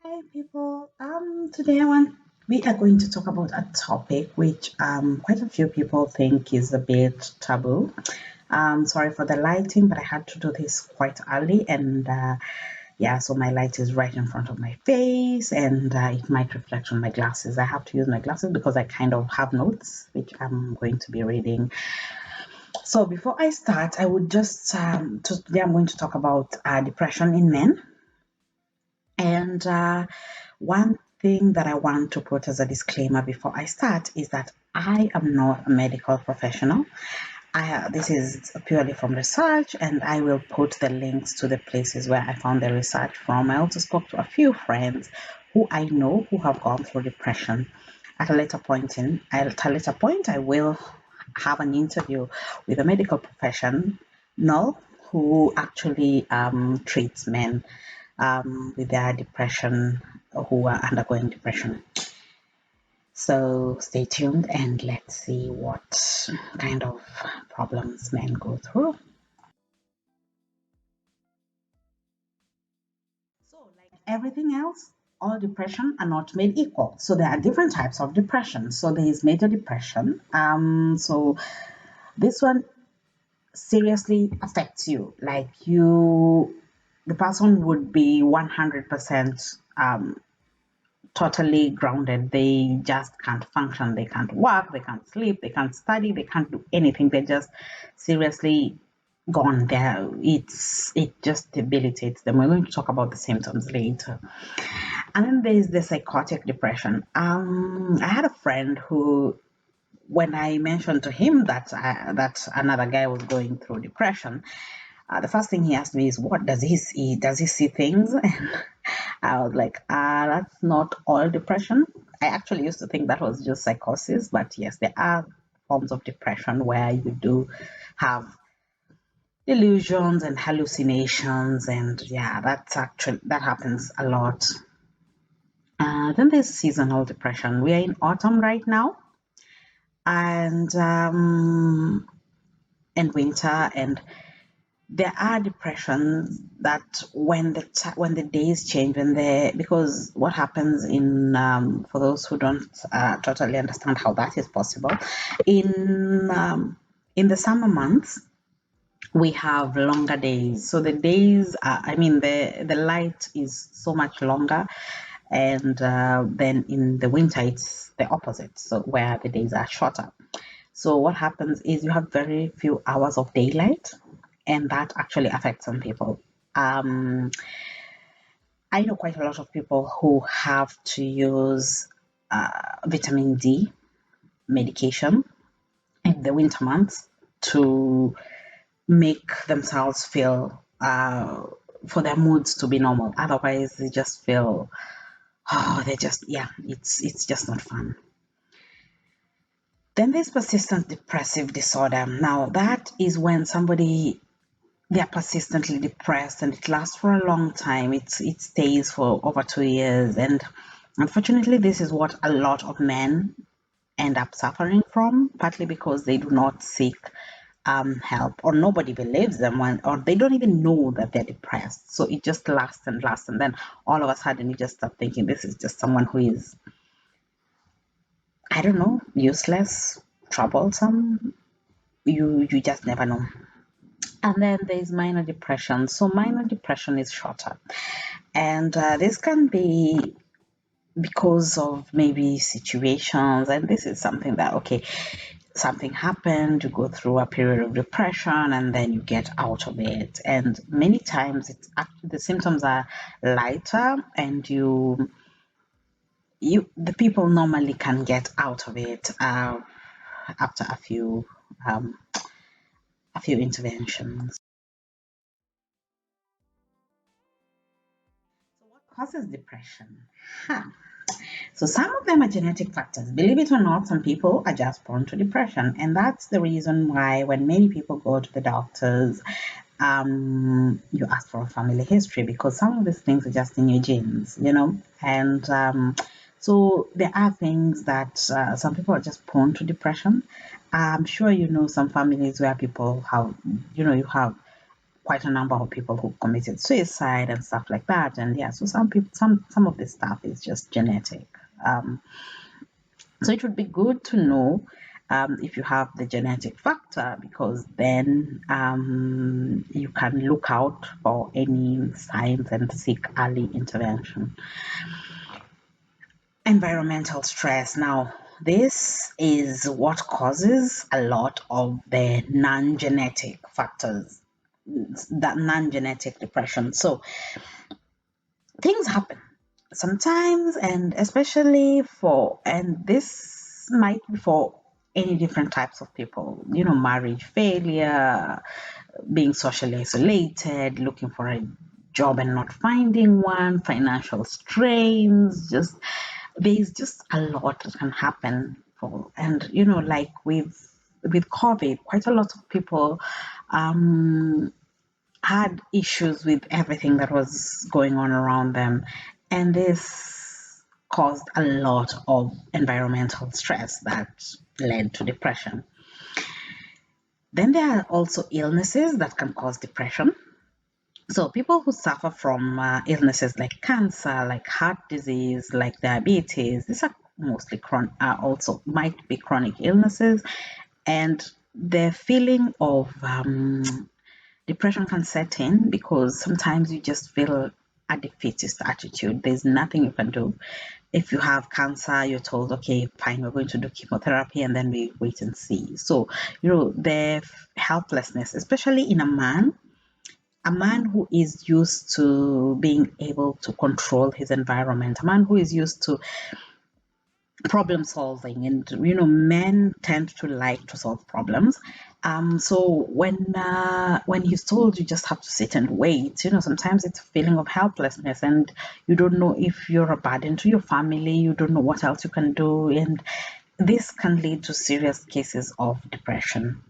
Hi people. Today we are going to talk about a topic which quite a few people think is a bit taboo. Sorry for the lighting, but I had to do this quite early, and yeah, so my light is right in front of my face, and it might reflect on my glasses. I have to use my glasses because I kind of have notes which I'm going to be reading. So before I start, I would just today I'm going to talk about depression in men. And one thing that I want to put as a disclaimer before I start is that I am not a medical professional. This is purely from research, and I will put the links to the places where I found the research from. I also spoke to a few friends who I know who have gone through depression. At a later point, I will have an interview with a medical professional who actually treats men with their depression who are undergoing depression. So stay tuned and let's see what kind of problems men go through. So, like everything else, all depression are not made equal. So there are different types of depression. So there is major depression. So this one seriously affects you. The person would be 100% totally grounded. They just can't function. They can't work. They can't sleep. They can't study. They can't do anything. They're just seriously gone there. It just debilitates them. We're going to talk about the symptoms later. And then there's the psychotic depression. I had a friend who, when I mentioned to him that another guy was going through depression, the first thing he asked me is, "What does he see? Does he see things?" And I was like, "That's not all depression." I actually used to think that was just psychosis, but yes, there are forms of depression where you do have delusions and hallucinations, and yeah, that happens a lot. Then there's seasonal depression. We are in autumn right now, and winter, and there are depressions that when the days change, because what happens for those who don't totally understand how that is possible, in the summer months we have longer days. So the days I mean the light is so much longer, and then in the winter it's the opposite, so where the days are shorter. So what happens is you have very few hours of daylight, and that actually affects some people. Um, I know quite a lot of people who have to use vitamin D medication in the winter months to make themselves feel for their moods to be normal. Otherwise, they just feel they just yeah, it's just not fun. Then there's persistent depressive disorder. Now that is when somebody they are persistently depressed and it lasts for a long time. It stays for over 2 years, and unfortunately this is what a lot of men end up suffering from, partly because they do not seek help, or nobody believes them or they don't even know that they're depressed. So it just lasts and lasts, and then all of a sudden you just start thinking this is just someone who is, I don't know, useless, troublesome. You just never know. And then there's minor depression. So minor depression is shorter, and this can be because of maybe situations. And this is something that, okay, something happened, you go through a period of depression, and then you get out of it. And many times it's actually the symptoms are lighter, and the people normally can get out of it after um, a few interventions. So what causes depression? Huh. So some of them are genetic factors. Believe it or not, some people are just prone to depression. And that's the reason why when many people go to the doctors, you ask for a family history, because some of these things are just in your genes, And so there are things that some people are just prone to depression. I'm sure you know some families where people have, you have quite a number of people who committed suicide and stuff like that. And yeah, so some people, some of this stuff is just genetic. Um, so it would be good to know if you have the genetic factor, because then you can look out for any signs and seek early intervention. Environmental stress. Now, this is what causes a lot of the non-genetic factors, that non-genetic depression. So things happen sometimes, and especially and this might be for any different types of people, marriage failure, being socially isolated, looking for a job and not finding one, financial strains, just there's just a lot that can happen for, and like with COVID, quite a lot of people had issues with everything that was going on around them, and this caused a lot of environmental stress that led to depression. Then there are also illnesses that can cause depression. So people who suffer from illnesses like cancer, like heart disease, like diabetes, these are mostly also might be chronic illnesses, and the feeling of depression can set in because sometimes you just feel a defeatist attitude. There's nothing you can do. If you have cancer, you're told, okay, fine, we're going to do chemotherapy and then we wait and see. So, the helplessness, especially in a man who is used to being able to control his environment, a man who is used to problem solving, and men tend to like to solve problems. So when he's told you just have to sit and wait, sometimes it's a feeling of helplessness, and you don't know if you're a burden to your family, you don't know what else you can do, and this can lead to serious cases of depression.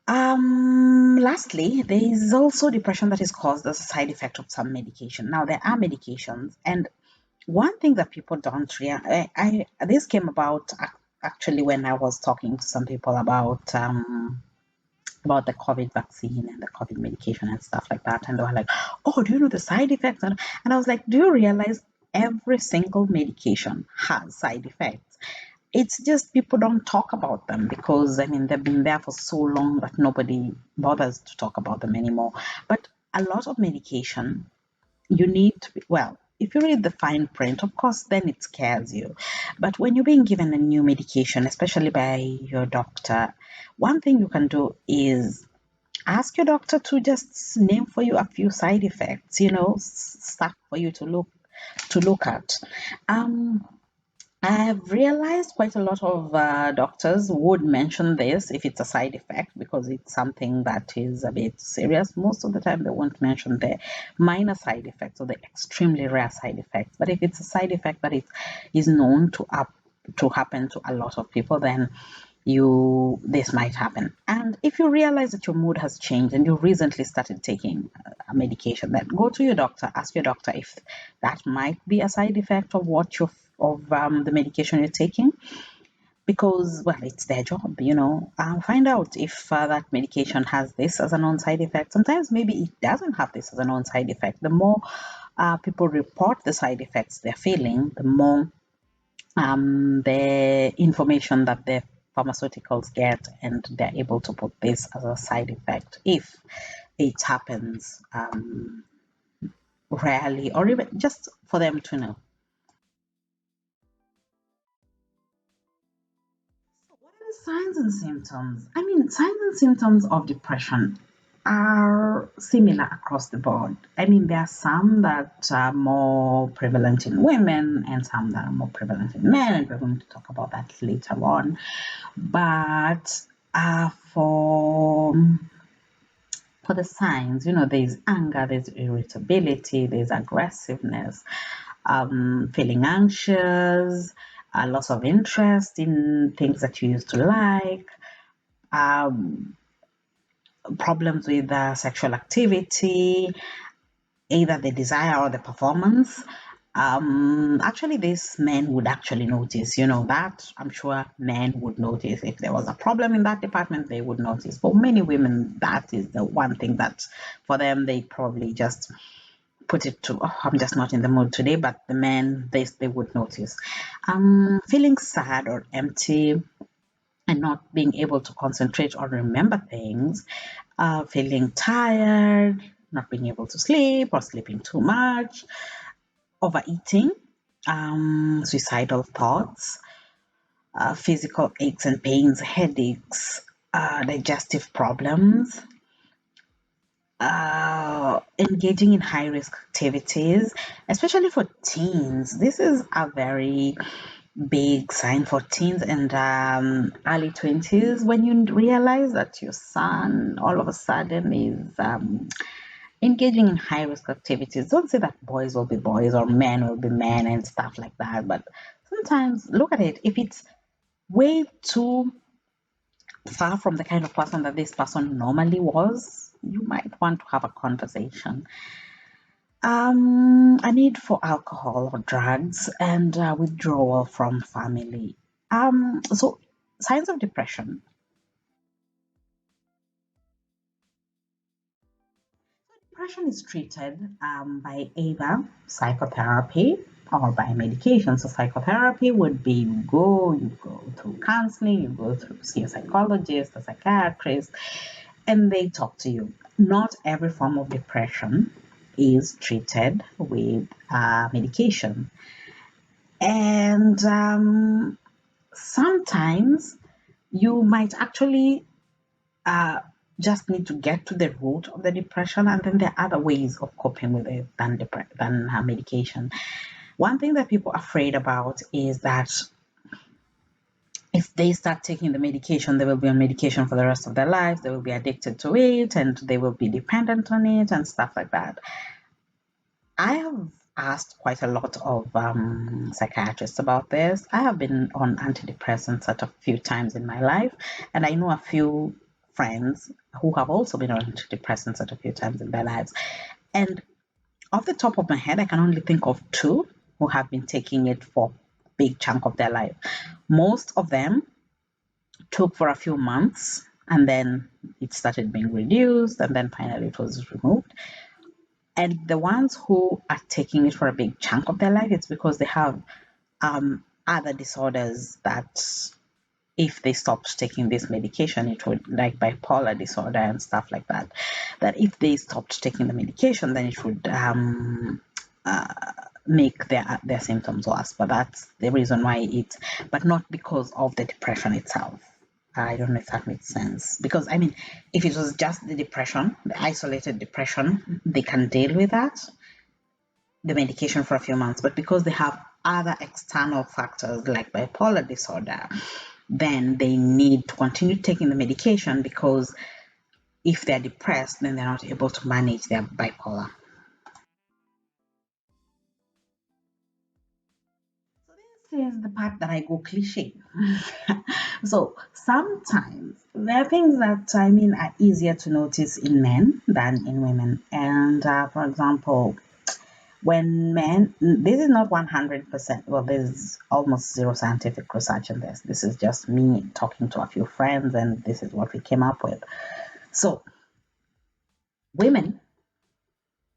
Lastly, there is also depression that is caused as a side effect of some medication. Now, there are medications, and one thing that people don't realize, this came about actually when I was talking to some people about the COVID vaccine and the COVID medication and stuff like that, and they were like, "Oh, do you know the side effects?" And I was like, "Do you realize every single medication has side effects? It's just people don't talk about them because they've been there for so long that nobody bothers to talk about them anymore. But a lot of medication, you need to be, well, if you read the fine print, of course, then it scares you. But when you're being given a new medication, especially by your doctor, one thing you can do is ask your doctor to just name for you a few side effects, stuff for you to look at. um I've realized quite a lot of doctors would mention this if it's a side effect, because it's something that is a bit serious. Most of the time, they won't mention the minor side effects or the extremely rare side effects. But if it's a side effect that is known to happen to a lot of people, then this might happen. And if you realize that your mood has changed and you recently started taking a medication, then go to your doctor, ask your doctor if that might be a side effect of the medication you're taking, because, well, it's their job. Find out if that medication has this as a non-side effect. Sometimes maybe it doesn't have this as a non-side effect. The more people report the side effects they're feeling, the more the information that the pharmaceuticals get, and they're able to put this as a side effect if it happens rarely, or even just for them to know. So what are the signs and symptoms? Signs and symptoms of depression are similar across the board. There are some that are more prevalent in women and some that are more prevalent in men, and we're going to talk about that later on. But for the signs, there's anger, there's irritability, there's aggressiveness, feeling anxious, a loss of interest in things that you used to like, um, problems with sexual activity, either the desire or the performance, Actually, this men would actually notice, that I'm sure men would notice. If there was a problem in that department, they would notice. For many women, that is the one thing that for them, they probably just put it to, oh, I'm just not in the mood today. But the men, they would notice. Feeling sad or empty and not being able to concentrate or remember things, feeling tired, not being able to sleep or sleeping too much, overeating, suicidal thoughts, physical aches and pains, headaches, digestive problems, engaging in high risk activities, especially for teens. This is a very big sign for teens and early 20s when you realize that your son all of a sudden is engaging in high risk activities. Don't say that boys will be boys or men will be men and stuff like that, but sometimes look at it. If it's way too far from the kind of person that this person normally was, you might want to have a conversation. A need for alcohol or drugs and withdrawal from family. So signs of depression. Depression is treated by either psychotherapy or by medication. So psychotherapy would be you go through counseling, you go through see a psychologist, a psychiatrist, and they talk to you. Not every form of depression is treated with medication, and sometimes you might actually just need to get to the root of the depression, and then there are other ways of coping with it than medication. One thing that people are afraid about is that if they start taking the medication, they will be on medication for the rest of their lives. They will be addicted to it, and they will be dependent on it, and stuff like that. I have asked quite a lot of psychiatrists about this. I have been on antidepressants at a few times in my life, and I know a few friends who have also been on antidepressants at a few times in their lives. And off the top of my head, I can only think of two who have been taking it for a big chunk of their life. Most of them took for a few months and then it started being reduced and then finally it was removed. And the ones who are taking it for a big chunk of their life, it's because they have other disorders that if they stopped taking this medication, it would, like bipolar disorder and stuff like that, that if they stopped taking the medication, then it would make their symptoms worse. But that's the reason why but not because of the depression itself. I don't know if that makes sense. Because I mean, if it was just the depression, the isolated depression, they can deal with that, the medication for a few months. But because they have other external factors like bipolar disorder, then they need to continue taking the medication because if they're depressed, then they're not able to manage their bipolar. So this is the part that I go cliche. So sometimes there are things that I mean are easier to notice in men than in women. And for example, when men, this is not 100%, well, there's almost zero scientific research in this. This is just me talking to a few friends, and this is what we came up with. So, women,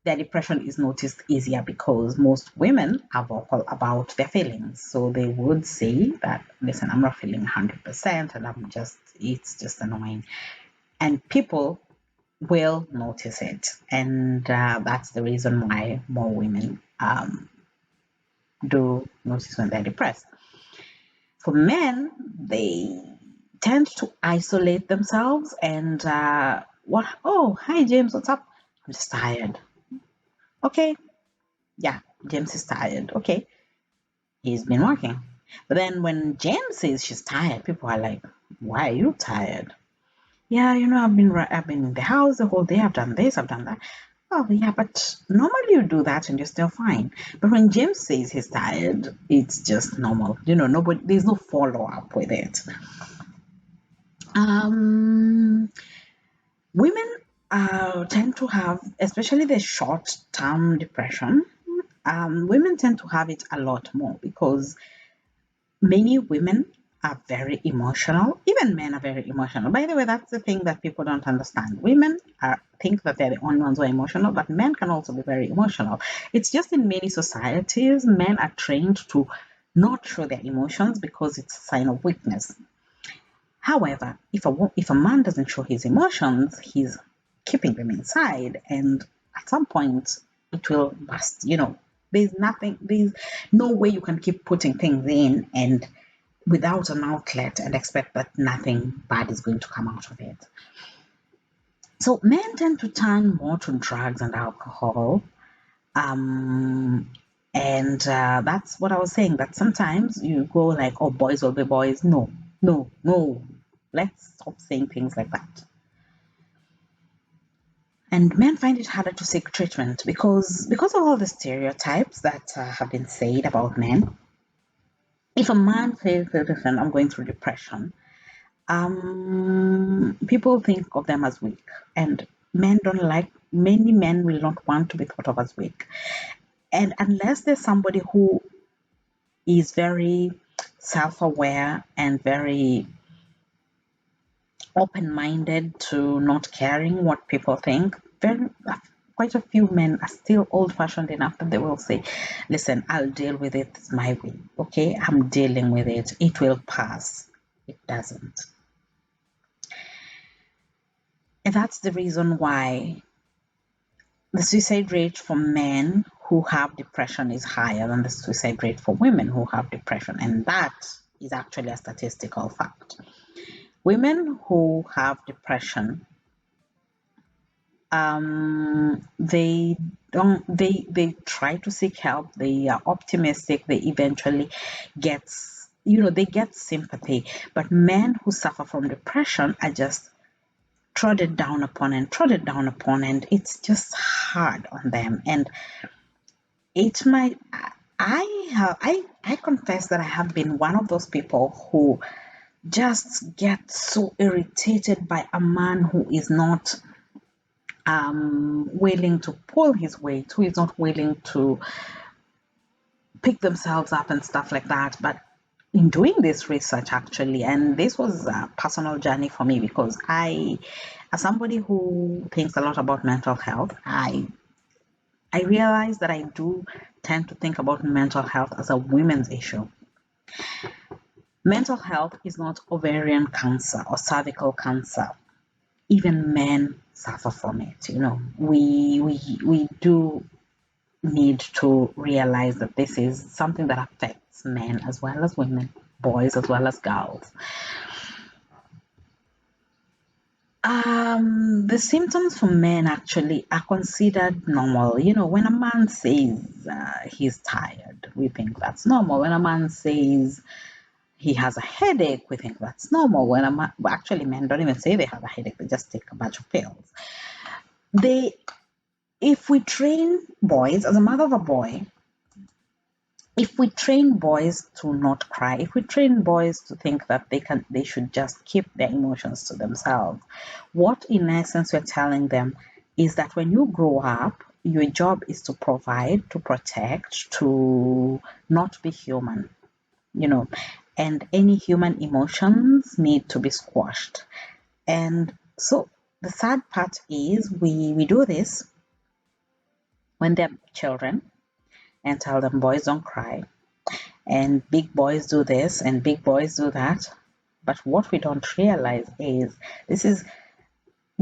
their depression is noticed easier because most women are vocal about their feelings. So they would say that, listen, I'm not feeling 100% and it's just annoying. And people will notice it. And that's the reason why more women do notice when they're depressed. For men, they tend to isolate themselves and what? Oh, hi James, what's up? I'm just tired. Okay, yeah, James is tired. Okay, he's been working. But then when James says she's tired, people are like, "Why are you tired?" Yeah, I've been in the house the whole day. I've done this, I've done that. Oh, yeah, but normally you do that and you're still fine. But when James says he's tired, it's just normal. Nobody, there's no follow up with it. Um, Women tend to have, especially the short term depression, Women tend to have it a lot more because many women are very emotional. Even men are very emotional. By the way, that's the thing that people don't understand. Women think that they're the only ones who are emotional, but men can also be very emotional. It's just in many societies, men are trained to not show their emotions because it's a sign of weakness. However, if a man doesn't show his emotions, he's keeping them inside, and at some point it will burst. There's no way you can keep putting things in and without an outlet and expect that nothing bad is going to come out of it. So men tend to turn more to drugs and alcohol. Um, and that's what I was saying, that sometimes you go like, oh, boys will be boys. No, no, no. Let's stop saying things like that. And men find it harder to seek treatment because of all the stereotypes that have been said about men. If a man says, listen, I'm going through depression, people think of them as weak, and many men will not want to be thought of as weak. And unless there's somebody who is very self-aware and very open-minded to not caring what people think, very quite a few men are still old-fashioned enough that they will say, listen, I'll deal with it my way. Okay, I'm dealing with it, it will pass. It doesn't. And that's the reason why the suicide rate for men who have depression is higher than the suicide rate for women who have depression. And that is actually a statistical fact. Women who have depression, they they try to seek help, they are optimistic, they eventually get they get sympathy. But men who suffer from depression are just trodden down upon and it's just hard on them. And it's my I confess that I have been one of those people who just get so irritated by a man who is not willing to pull his weight, who is not willing to pick themselves up and stuff like that. But in doing this research, actually, and this was a personal journey for me because as somebody who thinks a lot about mental health, I realized that I do tend to think about mental health as a women's issue. Mental health is not ovarian cancer or cervical cancer. Even men suffer from it. We do need to realize that this is something that affects men as well as women, boys as well as girls. The symptoms for men actually are considered normal. When a man says he's tired, we think that's normal. When a man says he has a headache, we think that's normal. When actually, men don't even say they have a headache, they just take a bunch of pills. If we train boys, as a mother of a boy, if we train boys to not cry, if we train boys to think that they should just keep their emotions to themselves, what in essence we're telling them is that when you grow up, your job is to provide, to protect, to not be human, and any human emotions need to be squashed. And so the sad part is we do this when they're children and tell them, boys don't cry, and big boys do this and big boys do that. But what we don't realize is this is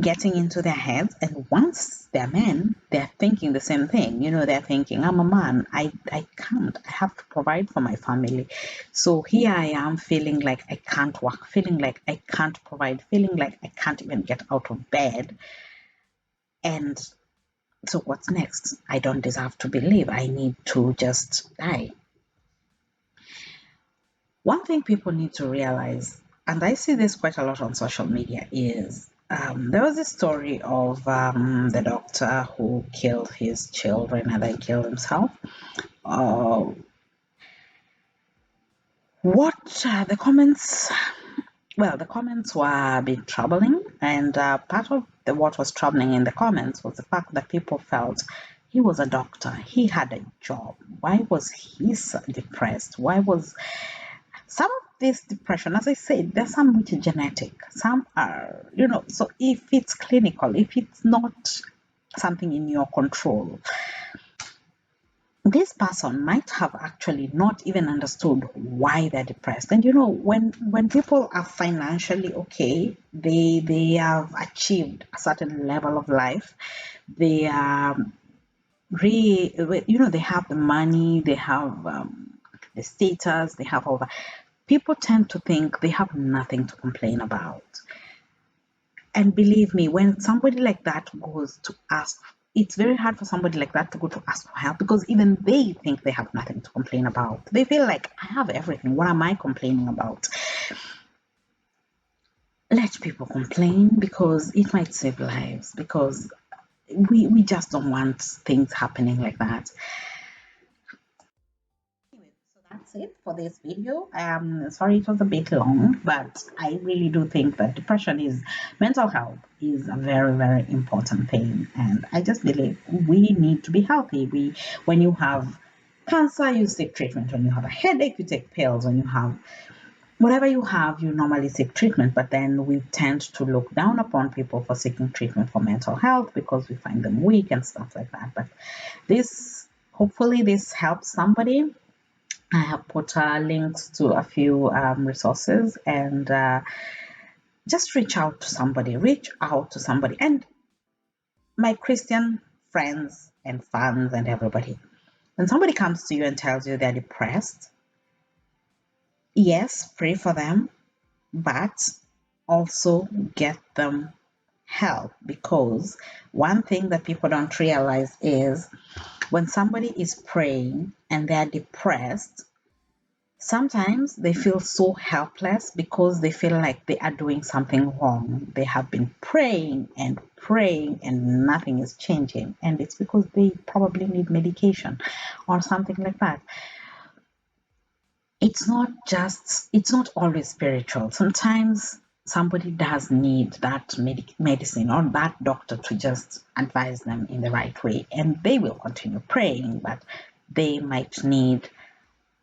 getting into their heads, and once they're men, they're thinking the same thing. They're thinking, I'm a man, I can't, I have to provide for my family. So here I am feeling like I can't work, feeling like I can't provide, feeling like I can't even get out of bed. And so what's next? I don't deserve to believe, I need to just die. One thing people need to realize, and I see this quite a lot on social media, is there was a story of the doctor who killed his children and then killed himself. The comments? Well, the comments were a bit troubling, and part of what was troubling in the comments was the fact that people felt He was a doctor. He had a job. Why was he so depressed? Why was some of this depression, as I said, there's some which are genetic, some are, so if it's clinical, if it's not something in your control, this person might have actually not even understood why they're depressed. And when people are financially okay, they have achieved a certain level of life, they are they have the money, they have the status, they have all that. People tend to think they have nothing to complain about. And believe me, when somebody like that goes to ask, it's very hard for somebody like that to go to ask for help, because even they think they have nothing to complain about. They feel like, I have everything. What am I complaining about? Let people complain, because it might save lives, because we just don't want things happening like that. So that's it for this video. Sorry it was a bit long, but I really do think that mental health is a very, very important thing. And I just believe we need to be healthy. When you have cancer, you seek treatment. When you have a headache, you take pills. When you have whatever you have, you normally seek treatment. But then we tend to look down upon people for seeking treatment for mental health because we find them weak and stuff like that. But hopefully this helps somebody. I have put links to a few resources, and just reach out to somebody. And my Christian friends and fans and everybody, when somebody comes to you and tells you they're depressed, yes, pray for them, but also get them help, because one thing that people don't realize is when somebody is praying and they're depressed, sometimes they feel so helpless because they feel like they are doing something wrong. They have been praying and nothing is changing. And it's because they probably need medication or something like that. It's not always spiritual. Sometimes somebody does need that medicine or that doctor to just advise them in the right way. And they will continue praying, but they might need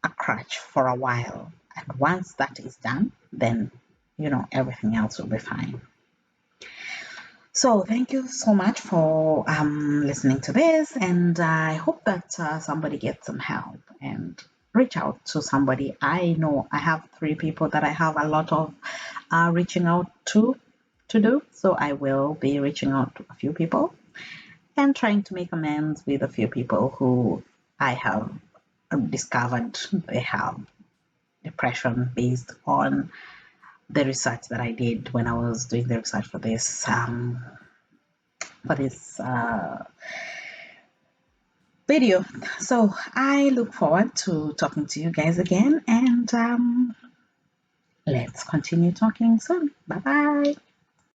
a crutch for a while, and once that is done, then everything else will be fine. So thank you so much for listening to this, and I hope that somebody gets some help and reach out to somebody. I know I have 3 people that I have a lot of reaching out to do, so I will be reaching out to a few people and trying to make amends with a few people who I have discovered they have depression based on the research that I did when I was doing the research for this video. So I look forward to talking to you guys again, and let's continue talking soon. Bye bye.